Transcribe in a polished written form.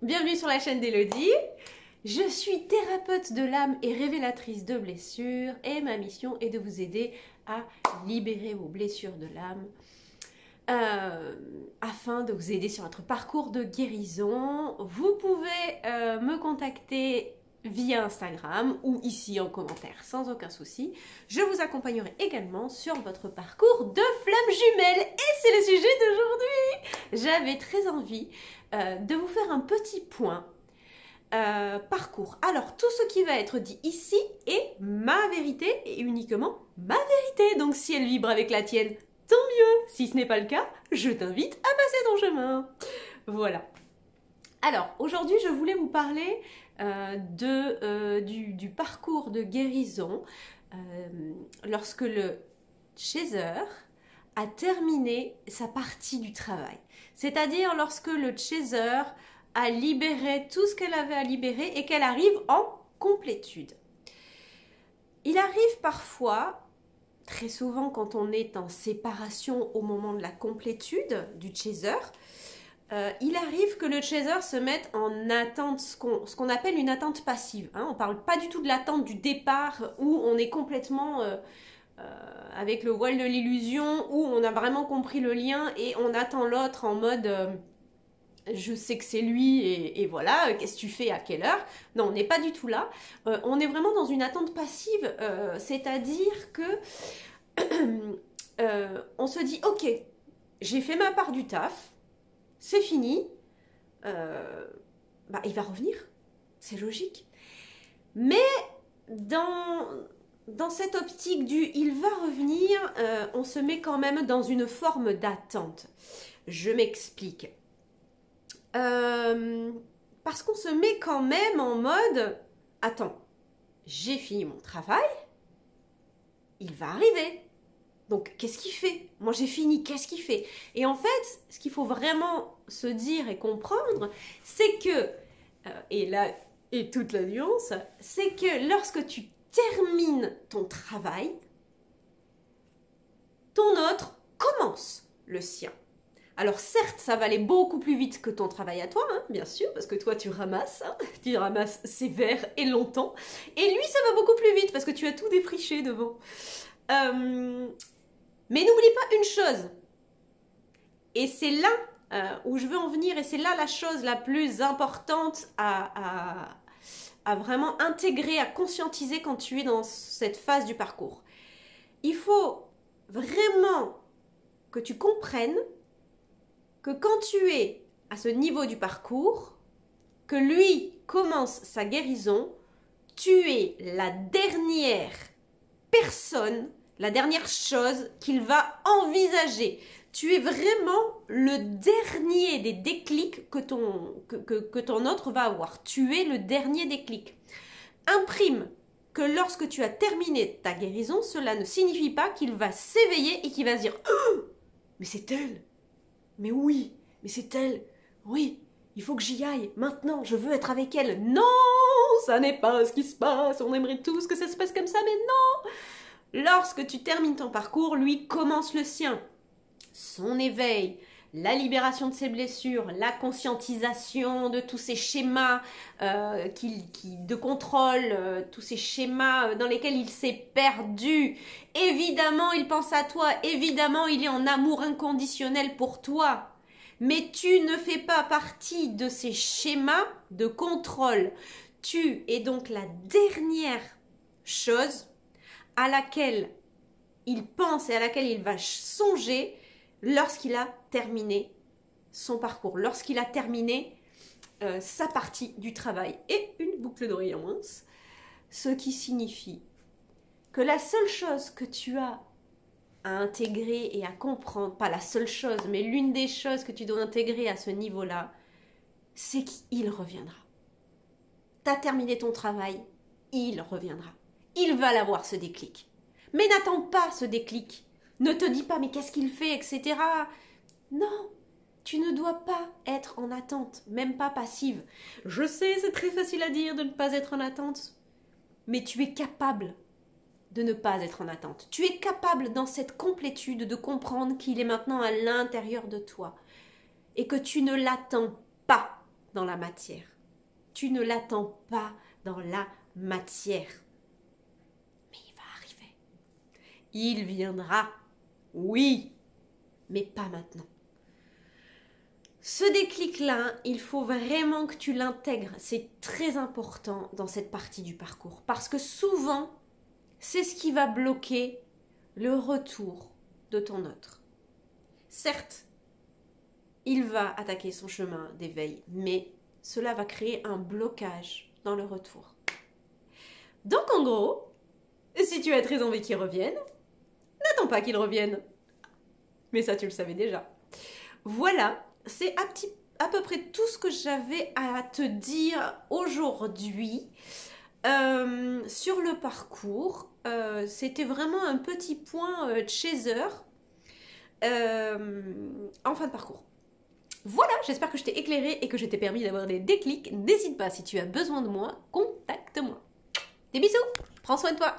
Bienvenue sur la chaîne d'Elodie. Je suis thérapeute de l'âme et révélatrice de blessures et ma mission est de vous aider à libérer vos blessures de l'âme afin de vous aider sur votre parcours de guérison. Vous pouvez me contacter via Instagram ou ici en commentaire sans aucun souci. Je vous accompagnerai également sur votre parcours de flamme jumelle et c'est le sujet d'aujourd'hui. J'avais très envie de vous faire un petit point parcours. Alors tout ce qui va être dit ici est ma vérité et uniquement ma vérité. Donc si elle vibre avec la tienne, tant mieux. Si ce n'est pas le cas, je t'invite à passer ton chemin. Voilà. Alors aujourd'hui je voulais vous parler du parcours de guérison lorsque le chaser a terminé sa partie du travail. C'est-à-dire lorsque le chaser a libéré tout ce qu'elle avait à libérer et qu'elle arrive en complétude. Il arrive parfois, très souvent quand on est en séparation au moment de la complétude du chaser, il arrive que le chaser se mette en attente, ce qu'on appelle une attente passive. Hein. On ne parle pas du tout de l'attente du départ où on est complètement avec le voile de l'illusion, où on a vraiment compris le lien et on attend l'autre en mode je sais que c'est lui et voilà, qu'est-ce que tu fais, à quelle heure? Non, on n'est pas du tout là. On est vraiment dans une attente passive, c'est-à-dire que on se dit ok, j'ai fait ma part du taf, c'est fini, il va revenir, c'est logique. Mais dans cette optique du il va revenir, on se met quand même dans une forme d'attente. Je m'explique. Parce qu'on se met quand même en mode attends, j'ai fini mon travail, il va arriver. Donc, qu'est-ce qu'il fait? Moi, j'ai fini, qu'est-ce qu'il fait? Et en fait, ce qu'il faut vraiment se dire et comprendre, c'est que, et là est toute la nuance, c'est que lorsque tu termines ton travail, ton autre commence le sien. Alors certes, ça va aller beaucoup plus vite que ton travail à toi, hein, bien sûr, parce que toi tu ramasses sévère et longtemps. Et lui, ça va beaucoup plus vite parce que tu as tout défriché devant. Mais n'oublie pas une chose, et c'est là où je veux en venir, et c'est là la chose la plus importante à vraiment intégrer, à conscientiser quand tu es dans cette phase du parcours. Il faut vraiment que tu comprennes que quand tu es à ce niveau du parcours, que lui commence sa guérison, tu es la dernière personne, la dernière chose qu'il va envisager. Tu es vraiment le dernier des déclics que ton autre va avoir. Tu es le dernier déclic. Imprime que lorsque tu as terminé ta guérison, cela ne signifie pas qu'il va s'éveiller et qu'il va se dire oh, « mais c'est elle !» Mais oui, mais c'est elle. Oui, il faut que j'y aille. Maintenant, je veux être avec elle. Non, ça n'est pas ce qui se passe. On aimerait tous que ça se passe comme ça, mais non. Lorsque tu termines ton parcours, lui commence le sien. Son éveil, la libération de ses blessures, la conscientisation de tous ces schémas de contrôle, tous ces schémas dans lesquels il s'est perdu. Évidemment, il pense à toi. Évidemment, il est en amour inconditionnel pour toi. Mais tu ne fais pas partie de ces schémas de contrôle. Tu es donc la dernière chose à laquelle il pense et à laquelle il va songer lorsqu'il a terminé son parcours, lorsqu'il a terminé sa partie du travail et une boucle d'oreille en moins, ce qui signifie que la seule chose que tu as à intégrer et à comprendre, pas la seule chose, mais l'une des choses que tu dois intégrer à ce niveau-là, c'est qu'il reviendra. Tu as terminé ton travail, il reviendra. Il va l'avoir ce déclic. Mais n'attends pas ce déclic. Ne te dis pas, mais qu'est-ce qu'il fait, etc. Non, tu ne dois pas être en attente, même pas passive. Je sais, c'est très facile à dire de ne pas être en attente, mais tu es capable de ne pas être en attente. Tu es capable dans cette complétude de comprendre qu'il est maintenant à l'intérieur de toi et que tu ne l'attends pas. dans la matière. Tu ne l'attends pas dans la matière. Mais il va arriver. Il viendra. Oui, mais pas maintenant. Ce déclic-là, il faut vraiment que tu l'intègres. C'est très important dans cette partie du parcours. Parce que souvent, c'est ce qui va bloquer le retour de ton autre. Certes, il va attaquer son chemin d'éveil, mais cela va créer un blocage dans le retour. Donc en gros, si tu as très envie qu'il revienne, n'attends pas qu'il revienne. Mais ça, tu le savais déjà. Voilà, c'est à peu près tout ce que j'avais à te dire aujourd'hui sur le parcours. C'était vraiment un petit point chaser en fin de parcours. Voilà, j'espère que je t'ai éclairé et que je t'ai permis d'avoir des déclics. N'hésite pas, si tu as besoin de moi, contacte-moi. Des bisous, prends soin de toi.